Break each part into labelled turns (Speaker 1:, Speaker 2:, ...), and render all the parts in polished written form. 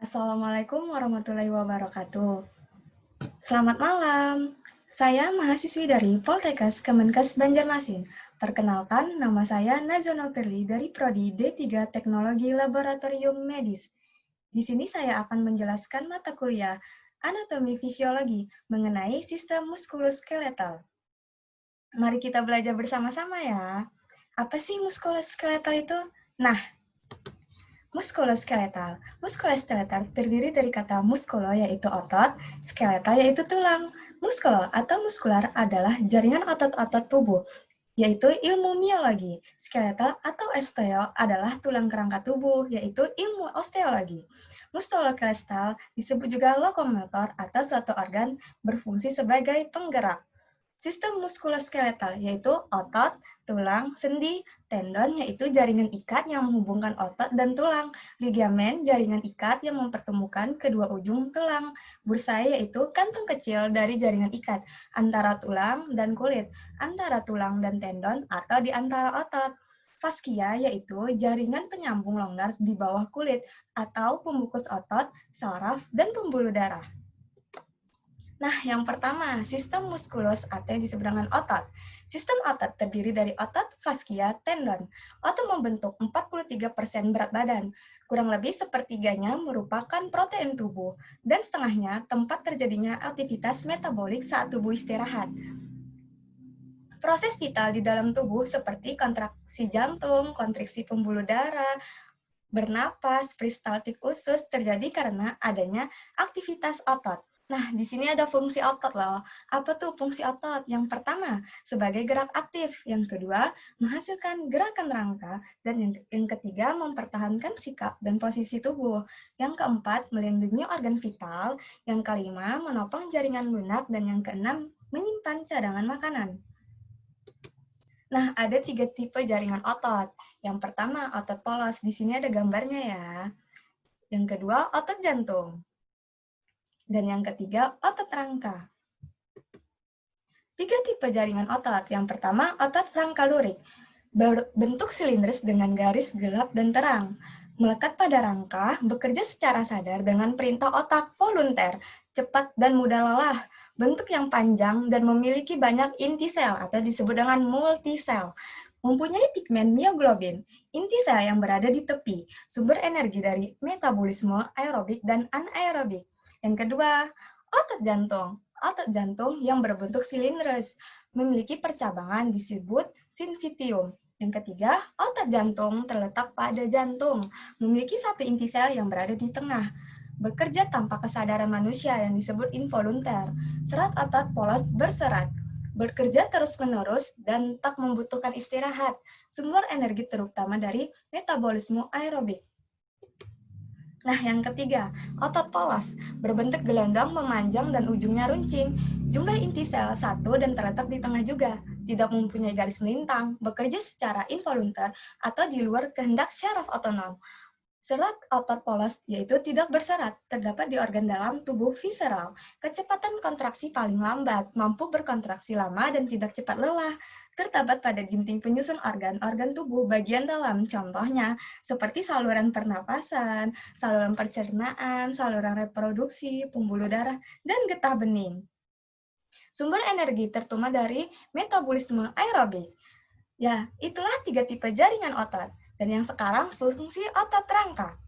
Speaker 1: Assalamualaikum warahmatullahi wabarakatuh. Selamat malam. Saya mahasiswi dari Poltekkes Kemenkes Banjarmasin. Perkenalkan, nama saya Nazona Firly dari Prodi D3 Teknologi Laboratorium Medis. Di sini saya akan menjelaskan mata kuliah Anatomi Fisiologi mengenai sistem muskuloskeletal. Mari kita belajar bersama-sama ya. Apa sih muskuloskeletal itu? Nah, muskuloskeletal. Muskuloskeletal terdiri dari kata muskulo yaitu otot, skeletal yaitu tulang. Muskulo atau muskular adalah jaringan otot-otot tubuh, yaitu ilmu miologi. Skeletal atau osteo adalah tulang kerangka tubuh, yaitu ilmu osteologi. Muskuloskeletal disebut juga lokomotor atau suatu organ berfungsi sebagai penggerak. Sistem muskuloskeletal yaitu otot, tulang, sendi, tendon yaitu jaringan ikat yang menghubungkan otot dan tulang, ligamen jaringan ikat yang mempertemukan kedua ujung tulang, bursai yaitu kantung kecil dari jaringan ikat antara tulang dan kulit, antara tulang dan tendon atau di antara otot. Faskia yaitu jaringan penyambung longgar di bawah kulit atau pembungkus otot, saraf, dan pembuluh darah. Nah, yang pertama, sistem muskulus atau yang disebut dengan otot. Sistem otot terdiri dari otot, faskia, tendon. Otot membentuk 43% berat badan. Kurang lebih sepertiganya merupakan protein tubuh, dan setengahnya tempat terjadinya aktivitas metabolik saat tubuh istirahat. Proses vital di dalam tubuh seperti kontraksi jantung, kontriksi pembuluh darah, bernapas, peristaltik usus terjadi karena adanya aktivitas otot. Nah, di sini ada fungsi otot loh. Apa tuh fungsi otot? Yang pertama, sebagai gerak aktif. Yang kedua, menghasilkan gerakan rangka. Dan yang ketiga, mempertahankan sikap dan posisi tubuh. Yang keempat, melindungi organ vital. Yang kelima, menopang jaringan lunak. Dan yang keenam, menyimpan cadangan makanan. Nah, ada 3 tipe jaringan otot. Yang pertama, otot polos. Di sini ada gambarnya ya. Yang kedua, otot jantung. Dan yang ketiga, otot rangka. 3 tipe jaringan otot. Yang pertama, otot rangka lurik. Bentuk silindris dengan garis gelap dan terang. Melekat pada rangka, bekerja secara sadar dengan perintah otak volunter, cepat dan mudah lelah. Bentuk yang panjang dan memiliki banyak inti sel atau disebut dengan multisel. Mempunyai pigmen mioglobin, inti sel yang berada di tepi, sumber energi dari metabolisme aerobik dan anaerobik. Yang kedua, otot jantung. Otot jantung yang berbentuk silindris, memiliki percabangan disebut sinsitium. Yang ketiga, otot jantung terletak pada jantung, memiliki satu inti sel yang berada di tengah. Bekerja tanpa kesadaran manusia yang disebut involunter. Serat otot polos berserat, bekerja terus-menerus dan tak membutuhkan istirahat. Sumber energi terutama dari metabolisme aerobik. Nah, yang ketiga, otot polos, berbentuk gelondong, memanjang, dan ujungnya runcing. Jumlah inti sel 1 dan terletak di tengah juga. Tidak mempunyai garis melintang, bekerja secara involunter atau di luar kehendak syaraf otonom. Serat otot polos yaitu tidak berserat, terdapat di organ dalam tubuh visceral. Kecepatan kontraksi paling lambat, mampu berkontraksi lama dan tidak cepat lelah. Terdapat pada ginting penyusun organ-organ tubuh bagian dalam, contohnya seperti saluran pernapasan, saluran pencernaan, saluran reproduksi, pembuluh darah, dan getah bening. Sumber energi terutama dari metabolisme aerobik. Ya, itulah 3 tipe jaringan otot. Dan yang sekarang fungsi otot rangka.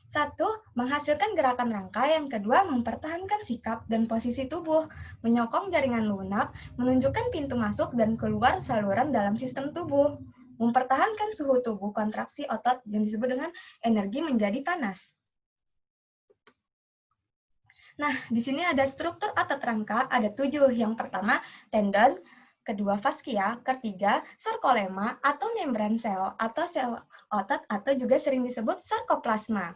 Speaker 1: 1. Menghasilkan gerakan rangka. Yang kedua, mempertahankan sikap dan posisi tubuh. Menyokong jaringan lunak, menunjukkan pintu masuk dan keluar saluran dalam sistem tubuh. Mempertahankan suhu tubuh kontraksi otot yang disebut dengan energi menjadi panas. Nah, di sini ada struktur otot rangka, ada 7. Yang pertama, tendon, kedua faskia, ketiga sarkolema atau membran sel atau sel otot atau juga sering disebut sarkoplasma.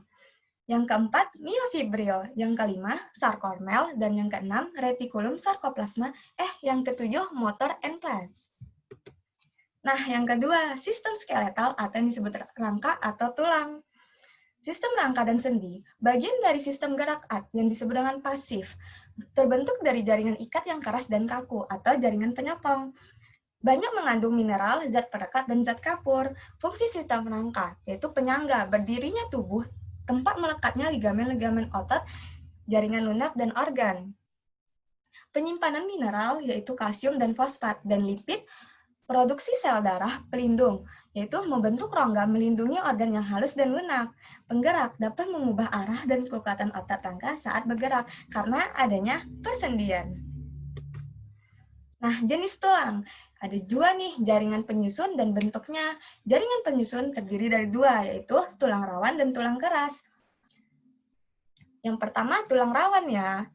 Speaker 1: Yang keempat miofibril, yang kelima sarkomel dan yang keenam retikulum sarkoplasma, yang ketujuh motor implants. Nah, yang kedua sistem skeletal atau yang disebut rangka atau tulang. Sistem rangka dan sendi, bagian dari sistem gerak yang disebut dengan pasif, terbentuk dari jaringan ikat yang keras dan kaku atau jaringan penyokong. Banyak mengandung mineral, zat perekat, dan zat kapur. Fungsi sistem rangka, yaitu penyangga berdirinya tubuh tempat melekatnya ligamen-ligamen otot, jaringan lunak, dan organ. Penyimpanan mineral, yaitu kalsium dan fosfat, dan lipid, produksi sel darah pelindung, yaitu membentuk rongga melindungi organ yang halus dan lunak. Penggerak dapat mengubah arah dan kekuatan otot rangka saat bergerak karena adanya persendian. Nah, jenis tulang. Ada dua nih, jaringan penyusun dan bentuknya. Jaringan penyusun terdiri dari dua, yaitu tulang rawan dan tulang keras. Yang pertama, tulang rawan ya.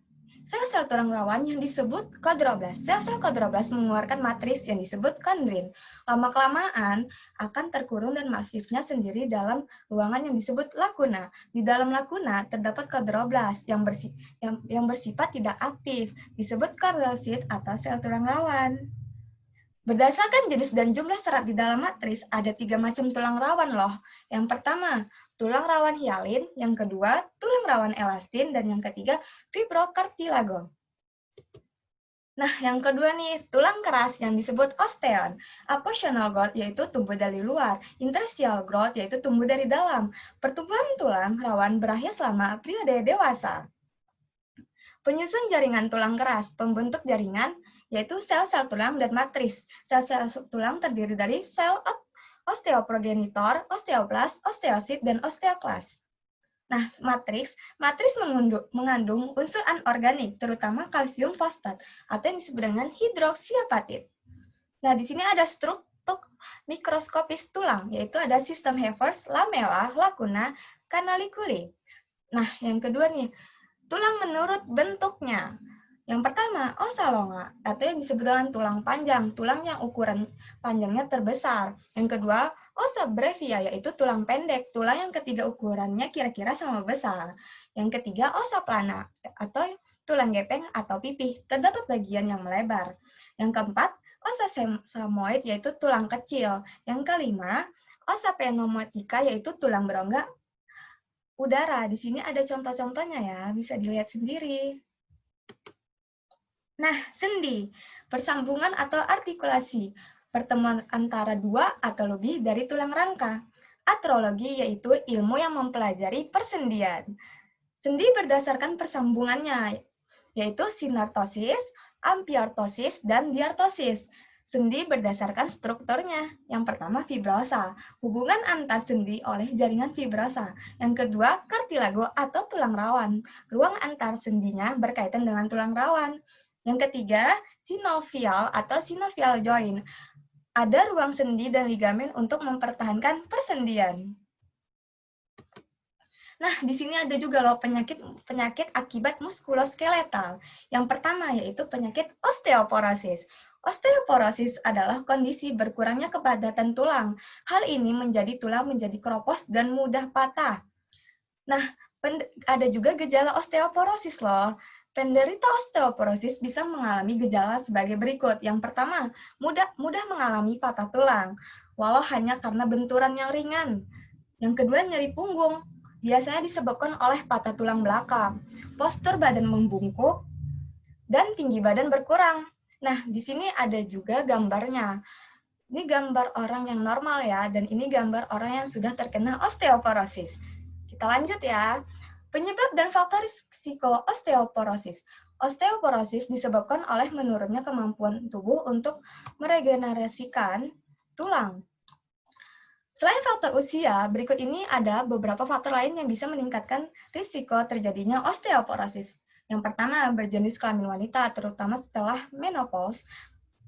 Speaker 1: Sel-sel tulang rawan yang disebut kondroblast. Sel-sel kondroblast mengeluarkan matris yang disebut kondrin. Lama-kelamaan akan terkurung dan masifnya sendiri dalam ruangan yang disebut lakuna. Di dalam lakuna terdapat kondroblast yang bersifat tidak aktif, disebut kondrosit atau sel tulang rawan. Berdasarkan jenis dan jumlah serat di dalam matris, ada 3 macam tulang rawan loh. Yang pertama, tulang rawan hialin, yang kedua, tulang rawan elastin, dan yang ketiga, fibrokartilago. Nah, yang kedua nih, tulang keras yang disebut osteon. Appositional growth yaitu tumbuh dari luar, interstitial growth yaitu tumbuh dari dalam. Pertumbuhan tulang rawan berakhir selama periode dewasa. Penyusun jaringan tulang keras, pembentuk jaringan, yaitu sel-sel tulang dan matris. Sel-sel tulang terdiri dari sel osteoprogenitor, osteoblast, osteosit, dan osteoklas. Nah, matriks mengandung unsur anorganik, terutama kalsium fosfat, atau yang disebut dengan hidroksiapatit. Nah, di sini ada struktur mikroskopis tulang, yaitu ada sistem Havers, lamella, lacuna, canaliculi. Nah, yang kedua nih, tulang menurut bentuknya. Yang pertama, ossa longa, atau yang disebut dengan tulang panjang, tulang yang ukuran panjangnya terbesar. Yang kedua, ossa brevia, yaitu tulang pendek, tulang yang ketiga ukurannya kira-kira sama besar. Yang ketiga, ossa plana, atau tulang gepeng atau pipih, terdapat bagian yang melebar. Yang keempat, ossa sigmoid, yaitu tulang kecil. Yang kelima, ossa pneumatica, yaitu tulang berongga udara. Di sini ada contoh-contohnya ya, bisa dilihat sendiri. Nah, sendi, persambungan atau artikulasi, pertemuan antara dua atau lebih dari tulang rangka. Atrologi yaitu ilmu yang mempelajari persendian. Sendi berdasarkan persambungannya, yaitu sinartosis, ampiartosis, dan diartosis. Sendi berdasarkan strukturnya. Yang pertama, fibrosa, hubungan antar sendi oleh jaringan fibrosa. Yang kedua, kartilago atau tulang rawan, ruang antar sendinya berkaitan dengan tulang rawan. Yang ketiga, sinovial atau synovial joint, ada ruang sendi dan ligamen untuk mempertahankan persendian. Nah, di sini ada juga loh penyakit akibat muskuloskeletal. Yang pertama yaitu penyakit osteoporosis. Osteoporosis adalah kondisi berkurangnya kepadatan tulang. Hal ini menjadi tulang menjadi keropos dan mudah patah. Nah, ada juga gejala osteoporosis loh. Penderita osteoporosis bisa mengalami gejala sebagai berikut. Yang pertama, mudah mengalami patah tulang, walau hanya karena benturan yang ringan. Yang kedua, nyeri punggung, biasanya disebabkan oleh patah tulang belakang, postur badan membungkuk, dan tinggi badan berkurang. Nah, di sini ada juga gambarnya. Ini gambar orang yang normal ya, dan ini gambar orang yang sudah terkena osteoporosis. Kita lanjut ya. Penyebab dan faktor risiko osteoporosis. Osteoporosis disebabkan oleh menurunnya kemampuan tubuh untuk meregenerasikan tulang. Selain faktor usia, berikut ini ada beberapa faktor lain yang bisa meningkatkan risiko terjadinya osteoporosis. Yang pertama, berjenis kelamin wanita, terutama setelah menopause,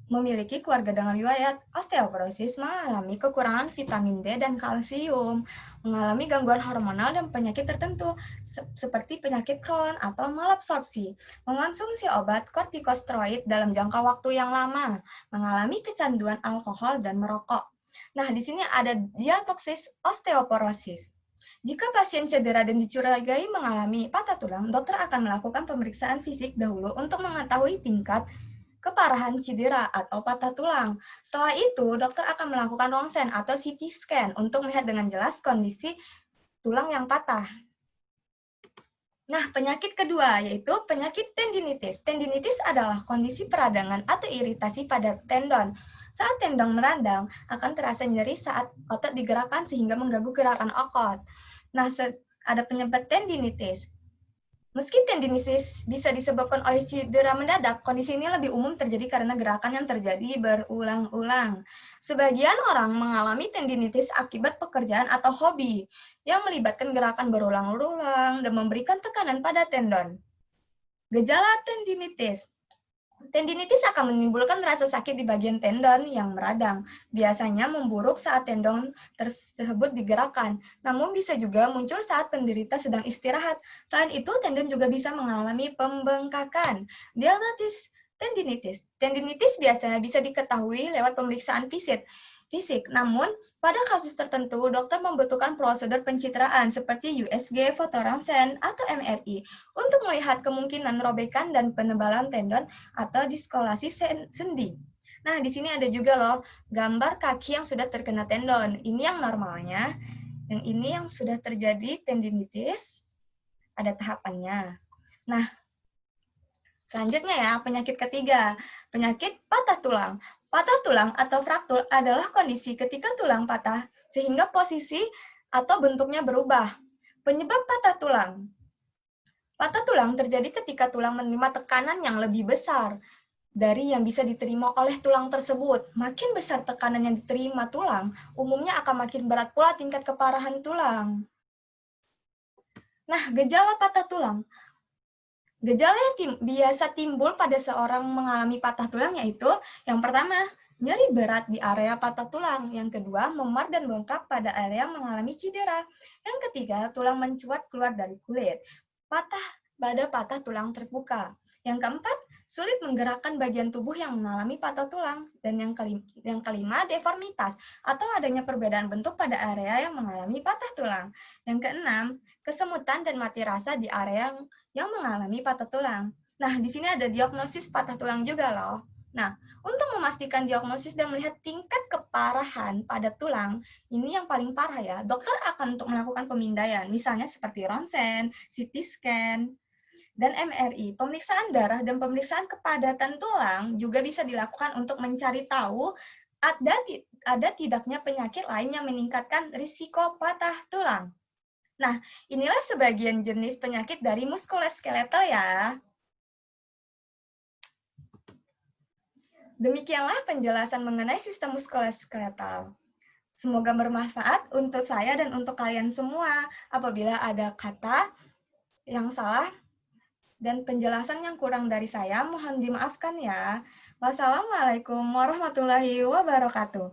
Speaker 1: memiliki keluarga dengan riwayat osteoporosis, mengalami kekurangan vitamin D dan kalsium, mengalami gangguan hormonal dan penyakit tertentu seperti penyakit Crohn atau malabsorpsi, mengonsumsi obat kortikosteroid dalam jangka waktu yang lama, mengalami kecanduan alkohol dan merokok. Nah, di sini ada diagnosis osteoporosis. Jika pasien cedera dan dicurigai mengalami patah tulang, dokter akan melakukan pemeriksaan fisik dahulu untuk mengetahui tingkat keparahan cedera atau patah tulang. Setelah itu, dokter akan melakukan rongsen atau CT scan untuk melihat dengan jelas kondisi tulang yang patah. Nah, penyakit kedua yaitu penyakit tendinitis. Tendinitis adalah kondisi peradangan atau iritasi pada tendon. Saat tendon meradang, akan terasa nyeri saat otot digerakkan sehingga mengganggu gerakan otot. Nah, ada penyebab tendinitis. Meski tendinitis bisa disebabkan oleh cedera mendadak, kondisi ini lebih umum terjadi karena gerakan yang terjadi berulang-ulang. Sebagian orang mengalami tendinitis akibat pekerjaan atau hobi yang melibatkan gerakan berulang-ulang dan memberikan tekanan pada tendon. Gejala tendinitis. Tendinitis akan menimbulkan rasa sakit di bagian tendon yang meradang. Biasanya memburuk saat tendon tersebut digerakkan, namun bisa juga muncul saat penderita sedang istirahat. Selain itu, tendon juga bisa mengalami pembengkakan. Diagnosis tendinitis. Tendinitis biasanya bisa diketahui lewat pemeriksaan fisik. Namun, pada kasus tertentu, dokter membutuhkan prosedur pencitraan seperti USG, fotoronsen, atau MRI untuk melihat kemungkinan robekan dan penebalan tendon atau diskolasi sendi. Nah, di sini ada juga loh gambar kaki yang sudah terkena tendon. Ini yang normalnya, yang ini yang sudah terjadi tendinitis, ada tahapannya. Nah, selanjutnya ya, penyakit ketiga, penyakit patah tulang. Patah tulang atau fraktur adalah kondisi ketika tulang patah sehingga posisi atau bentuknya berubah. Penyebab patah tulang. Patah tulang terjadi ketika tulang menerima tekanan yang lebih besar dari yang bisa diterima oleh tulang tersebut. Makin besar tekanan yang diterima tulang, umumnya akan makin berat pula tingkat keparahan tulang. Nah, gejala patah tulang. Gejala yang biasa timbul pada seorang mengalami patah tulang yaitu yang pertama, nyeri berat di area patah tulang. Yang kedua, memar dan bengkak pada area yang mengalami cedera. Yang ketiga, tulang mencuat keluar dari kulit. Pada patah tulang terbuka. Yang keempat, sulit menggerakkan bagian tubuh yang mengalami patah tulang. Dan yang kelima, deformitas atau adanya perbedaan bentuk pada area yang mengalami patah tulang. Yang keenam, kesemutan dan mati rasa di area yang mengalami patah tulang. Nah, di sini ada diagnosis patah tulang juga loh. Nah, untuk memastikan diagnosis dan melihat tingkat keparahan pada tulang, ini yang paling parah ya, dokter akan untuk melakukan pemindaian, misalnya seperti ronsen, CT scan, dan MRI. Pemeriksaan darah dan pemeriksaan kepadatan tulang juga bisa dilakukan untuk mencari tahu ada tidaknya penyakit lain yang meningkatkan risiko patah tulang. Nah, inilah sebagian jenis penyakit dari muskuloskeletal ya. Demikianlah penjelasan mengenai sistem muskuloskeletal. Semoga bermanfaat untuk saya dan untuk kalian semua. Apabila ada kata yang salah dan penjelasan yang kurang dari saya, mohon dimaafkan ya. Wassalamualaikum warahmatullahi wabarakatuh.